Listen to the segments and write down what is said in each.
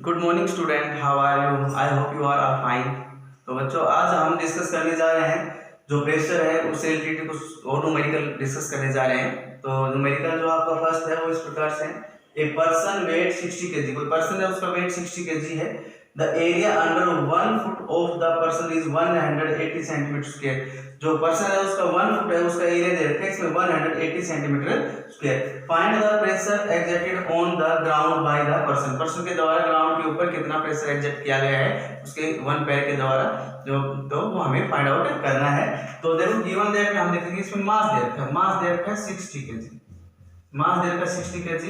Good morning student, how are you? I hope you are fine. तो बच्चों, आज हम डिस्कस करने जा रहे हैं जो प्रेशर है उससे रिलेटेड कुछ और न्यूमेरिकल डिस्कस करने जा रहे हैं। तो न्यूमेरिकल जो आपका फर्स्ट है वो इस प्रकार से है। ए पर्सन वेट 60 kg, कोई पर्सन है उसका वेट 60 kg है। The area under 1 foot of the person is 180 centimetre square. जो पर्सन है उसका 1 फुट है, उसका एरिया दे रखा है इसमें 180 centimetre square. Find the pressure exerted on the ground by the person. Person के द्वारा ग्राउंड के ऊपर कितना प्रेशर एक्सर्ट किया गया है उसके वन पैर के द्वारा, जो तो वो हमें फाइंड आउट करना है। तो देखो गिवन दैट में हम देखेंगे इसमें मास दे रखा है, मास दे रखा है 60 kg, मास दे रखा है 60 kg।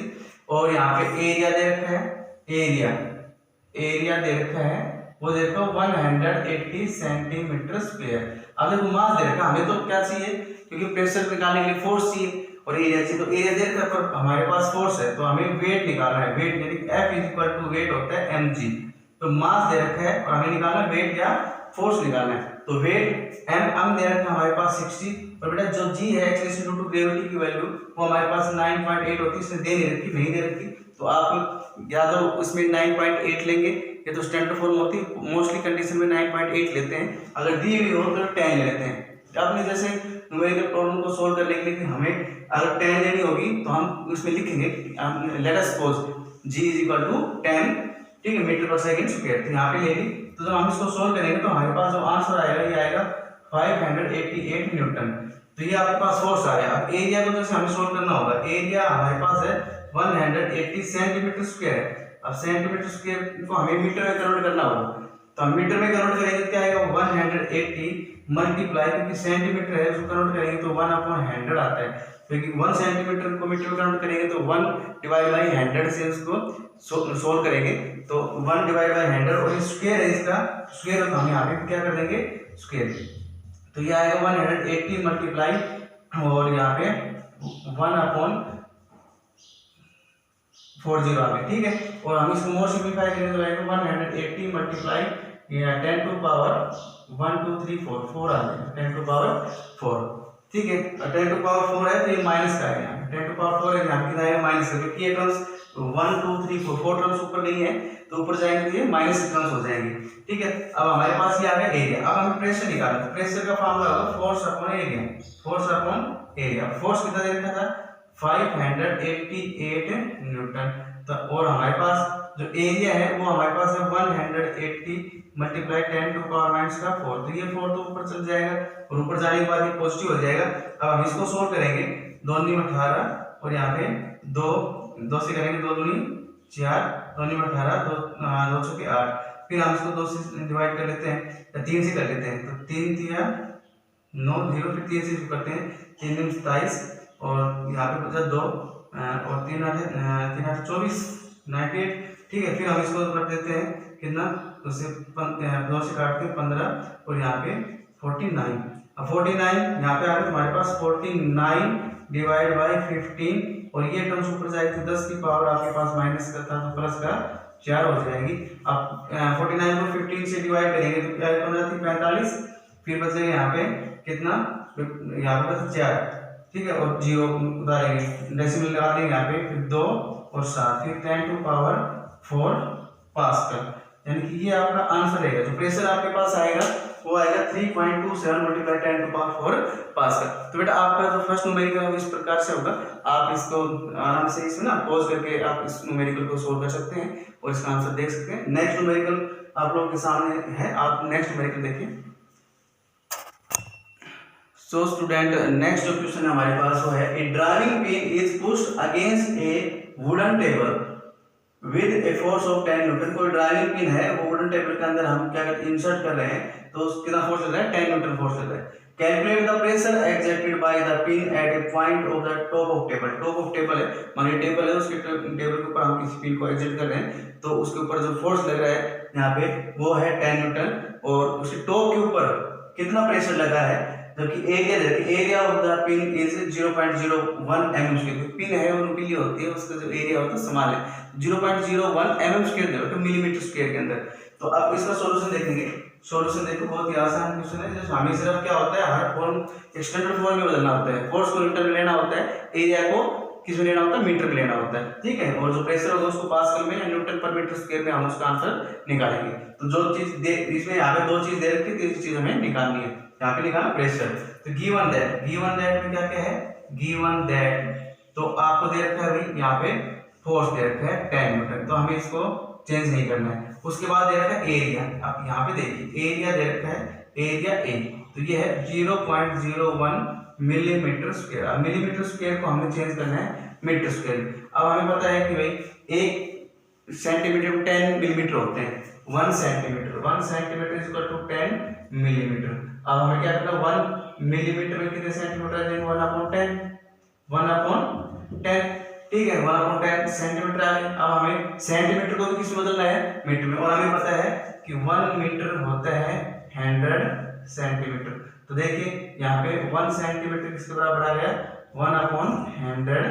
और यहाँ पे एरिया दे रखा है, एरिया दे रखा है वो देखो 180 सेंटीमीटर स्क्वायर। अब देखो मास दे रखा है, हमें तो क्या चाहिए, क्योंकि प्रेशर निकालने के लिए फोर्स चाहिए और एरिया चाहिए। तो एरिया दे रखा है पर हमारे पास फोर्स है, तो हमें वेट निकालना है। वेट यानी F इक्वल टू वेट होता है mg। तो मास दे रखा है और हमें निकालना है वेट या फोर्स निकालना है। तो वेट m दे रखा है हमारे पास 60, और बेटा जो g है एक्सेलरेशन ड्यू टू ग्रेविटी की वैल्यू वो हमारे पास 9.8 होती है। इसमें दे नहीं रखी, नहीं दे रखी, तो आप या तो उसमें 9.8 लेंगे, ये तो स्टैंडर्ड फॉर्म होती है। मोस्टली कंडीशन में 9.8 लेते हैं, अगर दी हुई हो तो 10 ले लेते हैं। आपने जैसे न्यूमेरिकल प्रॉब्लम को सोल्व करने के लिए हमें अगर 10 लेनी होगी तो हम उसमें लिखेंगे let us suppose g is equal to 10, ठीक है, मीटर पर सेकंड स्क्वायर। तो यहाँ पे ले ली, तो जब हम इसको सोल्व करेंगे तो हमारे पास जो आंसर आएगा ये आएगा 588 न्यूटन। तो ये आपके पास फोर्स आ गया। अब एरिया को जैसे हमें सोल्व करना होगा, एरिया हमारे पास है 180 सेंटीमीटर स्क्वायर। अब सेंटीमीटर स्क्वायर को हमें मीटर में कन्वर्ट करना होगा, तो हम मीटर में कन्वर्ट करेंगे क्या आएगा 180 मल्टीप्लाई, क्योंकि सेंटीमीटर है उसको कन्वर्ट करेंगे तो 1/100 आता है, क्योंकि 1 सेंटीमीटर को मीटर में कन्वर्ट करेंगे तो 1 डिवाइड बाई 100 से उसको सोल्व करेंगे। तो 1 डिवाइड बाई 100 और स्क्वायर है इसका, स्क्वायर है तो हम यहाँ पे क्या कर देंगे स्क्वायर। तो ये आएगा 180 मल्टीप्लाई और यहाँ पे 1/40 आ गया, ठीक है। और हम इसको मोर सिंप्लीफाई करेंगे तो आएगा 180 मल्टीप्लाई 10 टू पावर 1 2 3 4 4 आ जाएगा, 10 टू पावर 4, ठीक है। 10 टू पावर 4 है तो ये माइनस का है, यहाँ 10 टू पावर 4 है, यहाँ कितना आएगा माइनस का, क्योंकि ये टर्म्स 1 2 3 4 टर्म्स ऊपर नहीं है, तो ऊपर जाएंगे तो ये माइनस टर्म्स हो जाएंगे, ठीक है। अब हमारे पास ये आ गया एरिया। अब हमें प्रेशर निकालना है, प्रेशर का फॉर्मूला होगा force upon area, force upon area. Force कितना दे रखा था 588 न्यूटन। तो और हमारे पास जो एरिया है वो हमारे पास है 180 मल्टीप्लाई 10 टू पावर माइनस का 4। तो ये 4 तो ऊपर चल जाएगा और ऊपर जाने के बाद ये पॉजिटिव हो जाएगा। अब हम इसको सोल्व करेंगे, 2 दूनी 18 और यहाँ पे 2 से करेंगे, 2 दूनी 4, 2 दूनी 18, 2 चौके 8। फिर हम इसको 2 से डिवाइड कर लेते हैं या 3 से कर लेते हैं, तो 3 3 9 0, फिर 3 से करते हैं, 3 दूनी 27 और यहाँ पे बचा 2 और 3 8 24 98, ठीक है। फिर हम इसको कर देते हैं कितना, तो से 2 से काट के 15 और यहाँ पे 49। अब 49 यहाँ पे आ गया तुम्हारे पास 49 डिवाइड बाई 15 और ये टर्म्स ऊपर जाएगी, 10 की पावर आपके पास माइनस का था तो प्लस का 4 हो जाएगी। अब 49 को 15 से डिवाइड करेंगे तो क्या बन जाती 45, फिर बचेगा यहाँ पे कितना, यहाँ पे बचा 4, ठीक है, और 0 उतारेंगे, डेसिमल लगा देंगे यहाँ पे, फिर 2 और 7, फिर 10 टू पावर 4 पास्कल। यानी कि ये आपका आंसर रहेगा। जो प्रेशर आपके पास आएगा वो आएगा 3.27 मल्टीप्लाई 10 टू पावर 4 पास्कल। तो बेटा आपका जो फर्स्ट न्यूमेरिकल है वो इस प्रकार से होगा। आप इसको आराम से इसमें ना पॉज करके आप इस न्यूमेरिकल को सोल्व कर सकते हैं और इसका आंसर देख सकते हैं। नेक्स्ट न्यूमेरिकल आप लोगों के सामने है, आप नेक्स्ट न्यूमेरिकल देखिए। सो स्टूडेंट, नेक्स्ट जो क्वेश्चन है हमारे पास वो है, a driving pin is pushed against a wooden table with a force of 10 newton. कोई ड्राइविंग पिन है, वो वुडन टेबल के अंदर हम क्या करते हैं इंसर्ट कर रहे हैं, तो कितना फोर्स लग रहा है 10 न्यूटन फोर्स लग रहा है। Calculate the pressure exerted by the pin at a point of the top of table. Top of table है, मान टेबल है, उसके टेबल के ऊपर हम किसी पिन को एक्सर्ट कर रहे हैं, तो उसके ऊपर जो फोर्स लग रहा है यहाँ पे वो है 10 न्यूटन और उसके टॉप के ऊपर कितना प्रेशर लगा है, जबकि area of the pin is 0.01 mm square. Pin है उनके लिए होती है, उसका जो एरिया होता है स्मॉल है, 0.01 mm स्क्वायर दे रखा मिलीमीटर स्क्वायर के अंदर। तो अब इसका सॉल्यूशन देखेंगे। सॉल्यूशन देखो बहुत ही आसान क्वेश्चन है, जैसे हमें सिर्फ क्या होता है हर फॉर्म स्टैंडर्ड फॉर्म में बदलना होता है, फोर्स को न्यूटन में लेना होता है, एरिया को किस में लेना होता है, मीटर में लेना होता है, ठीक है। और जो प्रेशर होगा उसको पास्कल में या न्यूटन पर मीटर स्क्वायर में हम उसका आंसर निकालेंगे। तो जो चीज इसमें यहाँ पे दो चीज दे रखी है, तीसरी चीज हमें निकालनी है। यहाँ पे निकालना प्रेशर, तो गिवन दैट में क्या क्या है, गिवन दैट तो आपको दे रखा है भाई यहाँ पे फोर्स दे रखा है 10 न्यूटन, तो हमें इसको चेंज नहीं करना है। उसके बाद दे रखा है एरिया, अब यहाँ पे देखिए एरिया दे रखा है, एरिया ए, तो ये है 0.01 मिलीमीटर स्क्वायर। अब मिलीमीटर स्क्वायर को हमें चेंज करना है मीटर स्क्वायर। अब हमें पता है कि भाई 1 सेंटीमीटर में 10 मिलीमीटर होते हैं, 1 centimetre is equal to 10 millimetre. अब हमें क्या करना है, 1 मिलीमीटर में कितने सेंटीमीटर आ जाएंगे, 1/10, ठीक है, 1/10 सेंटीमीटर आ गए। अब हमें सेंटीमीटर को तो किस में बदलना है, मीटर में, और हमें पता है कि 1 मीटर होता है 100 सेंटीमीटर। तो देखिए यहाँ पे 1 सेंटीमीटर किसके बराबर आ गया, 1/100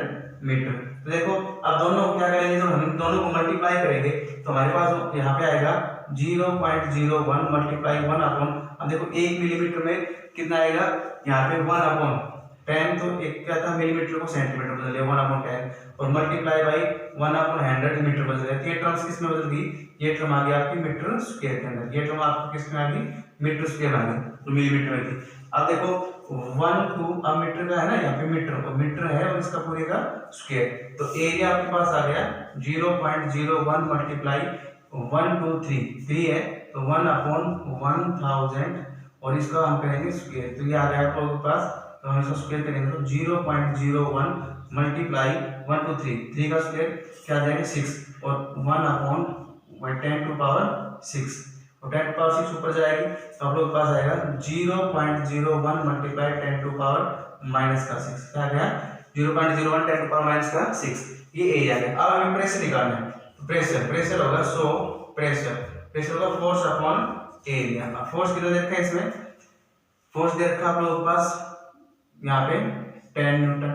मीटर। तो देखो अब दोनों को क्या करेंगे, जब हम दोनों को मल्टीप्लाई करेंगे तो हमारे पास यहाँ पे आएगा 0.01 मल्टीप्लाई 1/, अब देखो 1 मिलीमीटर में कितना आएगा, यहाँ पे 1/10, तो एक क्या था मिलीमीटर को सेंटीमीटर बदल दिया 1/10, और मल्टीप्लाई बाई 1/100 मीटर बदल दिया। ये टर्म्स किस में बदल गई, ये टर्म आ गई आपकी मीटर स्क्वायर के अंदर, ये टर्म आपको किस में आ गई, मीटर स्क्वायर आ गई, तो मिलीमीटर में थी। अब देखो 1 2 अब मीटर का है ना, यहाँ पे मीटर है और इसका पूरे का स्क्वायर, तो एरिया आपके पास आ गया 0.01 मल्टीप्लाई 1 2 3 है, तो 1/1000, और इसका हम करेंगे स्क्वायर, तो ये आ गया आप लोगों के पास, तो हम इसका स्क्वायर करेंगे तो 0.01 मल्टीप्लाई 1 2 3 का स्क्वायर क्या आ जाएगा 6, और 1/10⁶, और 10⁶ ऊपर जाएगी तो आप लोग के पास आएगा 0.01 मल्टीप्लाई 10⁻⁻⁶, क्या आ गया 0.01 10⁻⁻⁶, ये एरिया है। अब हमें प्रेशर निकालना है, तो प्रेशर होगा, सो प्रेशर होगा फोर्स अपॉन एरिया। अब फोर्स कितना दे रखा है, इसमें फोर्स दे रखा है आप लोगों के पास यहाँ पे 10 न्यूटन,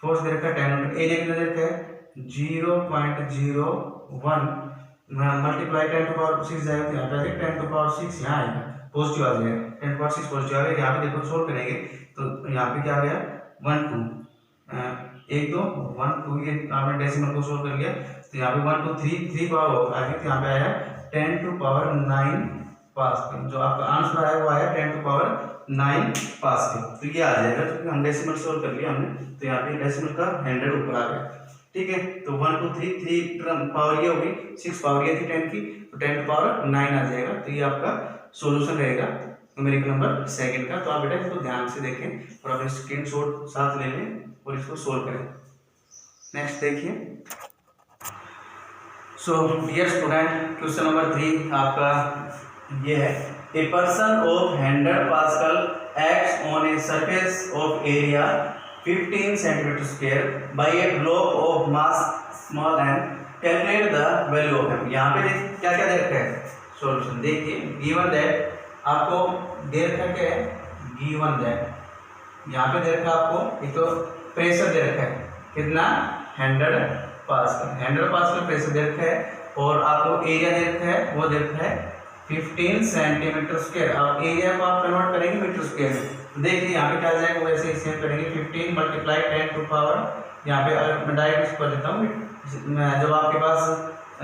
फोर्स दे रखा है 10 न्यूटन, एरिया कितना दे रखा है 0.01 मल्टीप्लाई 10⁶ जाएगा, तो यहाँ पे आएगा 10⁶ यहाँ आएगा, पॉजिटिव आ जाएगा, 10⁶ पॉजिटिव आ गया। यहाँ पे देखो सोल्व करेंगे तो यहाँ पे क्या आ गया 1 2 1 2 1 2, ये आपने डेसिमल को सोल्व कर लिया, तो यहाँ पे 1 2 3 पावर आ गई, तो यहाँ पे आया 10⁹ पास्कल, जो आपका आंसर आया वो आया 10⁹ पास्कल, तो ये आ जाएगा, क्योंकि हम डेसिमल सोल्व कर लिया हमने, तो यहाँ पे डेसिमल का 100 ऊपर आ गया, ठीक है। तो 1 2 3 पावर ये होगी, 6 पावर ये थी 10 की, तो 10⁹ आ जाएगा, तो ये आपका सॉल्यूशन रहेगा न्यूमेरिकल नंबर सेकंड का। तो आप बेटा इसको ध्यान से देखें और अपने स्क्रीनशॉट साथ ले लें और इसको सोल्व करें। नेक्स्ट देखिए, so dear student, question number 3 आपका ये है, a person of 100 pascal acts on a surface of area 15 centimetre square by a block of mass small m, calculate the value of m. यहाँ पे देख क्या क्या दे रखा है सॉल्यूशन, देखिए गिवन दैट आपको दे रखा क्या है, गिवन दैट यहाँ पे दे रखा आपको एक तो प्रेशर दे रखा है कितना 100 पास्कल प्रेशर दे रखा है, और आपको एरिया दे रखा है, वो दे रखा है 15 सेंटीमीटर स्क्वायर। अब एरिया को आप कन्वर्ट करेंगे मीटर स्क्वायर में, तो देखिए यहाँ पे क्या आ जाएगा, वैसे ही सेम करेंगे 15 मल्टीप्लाई 10⁻, यहाँ पे अगर मैं डायरेक्ट इसको कर देता हूँ, जब आपके पास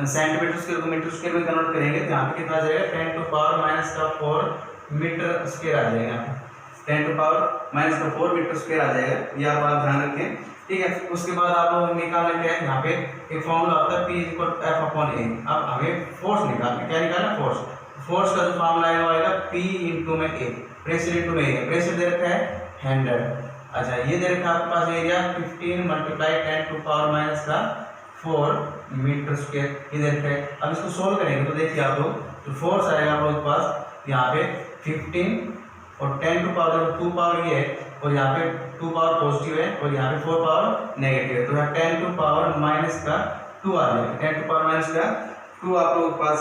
सेंटीमीटर स्क्वायर को मीटर स्क्वायर में कन्वर्ट करेंगे तो यहाँ पे कितना आ जाएगा 10⁻⁻⁴ मीटर स्क्वायर आ जाएगा, 10⁻⁻⁴ मीटर स्क्वायर आ जाएगा, ये आप ध्यान रखें, ठीक है। उसके बाद आप लोग निकालना क्या है, यहाँ पे एक फॉर्मूला होता है P = F/A। अब हमें फोर्स निकालना, क्या निकालना, फोर्स का जो फॉर्मूला है वो आएगा P × A, pressure × area. Pressure दे रखा है 100, अच्छा ये दे रखा है आपके पास एरिया 15 मल्टीप्लाई 10⁻⁴ मीटर स्क्वायर, ये दे रखा है। अब इसको सोल्व करेंगे तो देखिए आप लोग, तो फोर्स आएगा आप लोग के पास यहाँ पे 15 और 2 पावर ये है, और यहाँ पे 2 पावर पॉजिटिव है और यहाँ पे 4 पावर नेगेटिव है, तो यहाँ 10⁻⁻² आ जाएगा, 10⁻⁻² आप लोगों के पास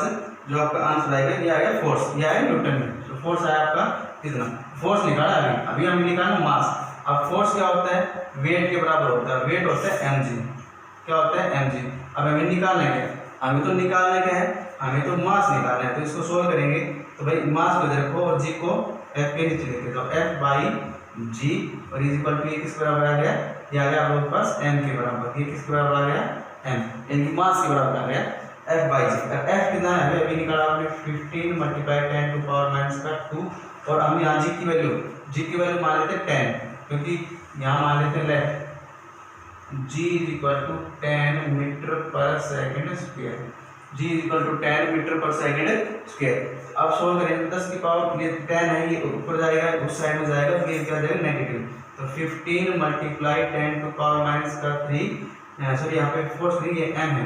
जो आपका आंसर आएगा ये आएगा फोर्स, ये आएगा न्यूटन में। तो फोर्स आया आपका कितना, फोर्स निकाला अभी हम निकालना मास। अब फोर्स क्या होता है, वेट के बराबर होता है, वेट होता है mg, क्या होता है mg। अब हमें निकालना क्या है, हमें तो निकालना क्या है, हमें तो मास निकालना है, तो इसको सोल्व करेंगे तो भाई मास को रखो और g को f के नीचे लिखे, तो f/g और इज इक्वल टू किस बराबर आ गया ये आ गया आप लोगों के पास m के बराबर। ये किसके बराबर आ गया? m, इनकी मास के बराबर आ गया F/g। F कितना है अभी निकाला आपने 15 मल्टीप्लाई 10 टू पावर माइनस का 2, और हम यहाँ g की वैल्यू मान लेते हैं 10, क्योंकि यहाँ मान लेते हैं let g is equal to 10 metre per second square. g is equal to 10 metre per second square. अब सोल्व करेंगे 10 की पावर, ये 10 है ये ऊपर जाएगा उस साइड में जाएगा, ये क्या जाएगा नेगेटिव, तो 15 मल्टीप्लाई 10 टू पावर माइनस का 3, सॉरी यहाँ पे 4 3 ये m है,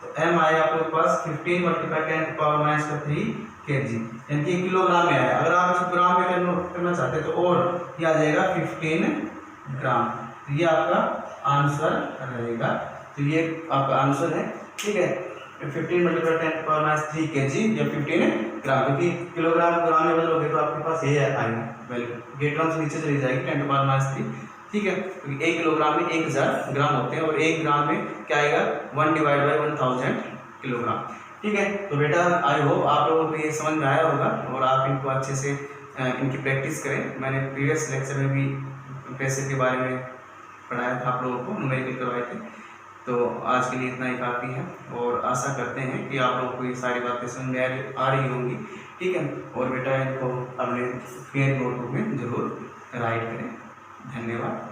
तो m आया आप लोग के पास 15 मल्टीप्लाई 10 टू पावर माइनस का 3 kg, यानी कि किलोग्राम में आया। अगर आप इसको ग्राम में करना चाहते हैं तो और ये आ जाएगा 15 ग्राम। तो ये आपका आंसर रहेगा। तो ये आपका आंसर है, ठीक है। 15 multiply 10 to power minus 3 kg या 15 ग्राम, क्योंकि किलोग्राम ग्राम में बदलोगे तो आपके पास ये आएगा वैल्यू, ये टर्म्स नीचे चली जाएगी 10 टू पावर माइनस 3, ठीक है। क्योंकि 1 किलोग्राम में 1000 ग्राम होते हैं, और 1 ग्राम में क्या आएगा 1 डिवाइड बाई 1000 किलोग्राम, ठीक है। तो बेटा आई होप आप लोगों को ये समझ में आया होगा और आप इनको अच्छे से इनकी प्रैक्टिस करें। मैंने प्रीवियस लेक्चर में भी प्रेशर के बारे में पढ़ाया था आप लोगों को, न्यूमेरिकल करवाए थे। तो आज के लिए इतना ही काफ़ी है, और आशा करते हैं कि आप लोगों को ये सारी बातें समझ में आ रही होंगी, ठीक है। और बेटा इनको अपने फेयर नोटबुक में जरूर राइट करें। धन्यवाद।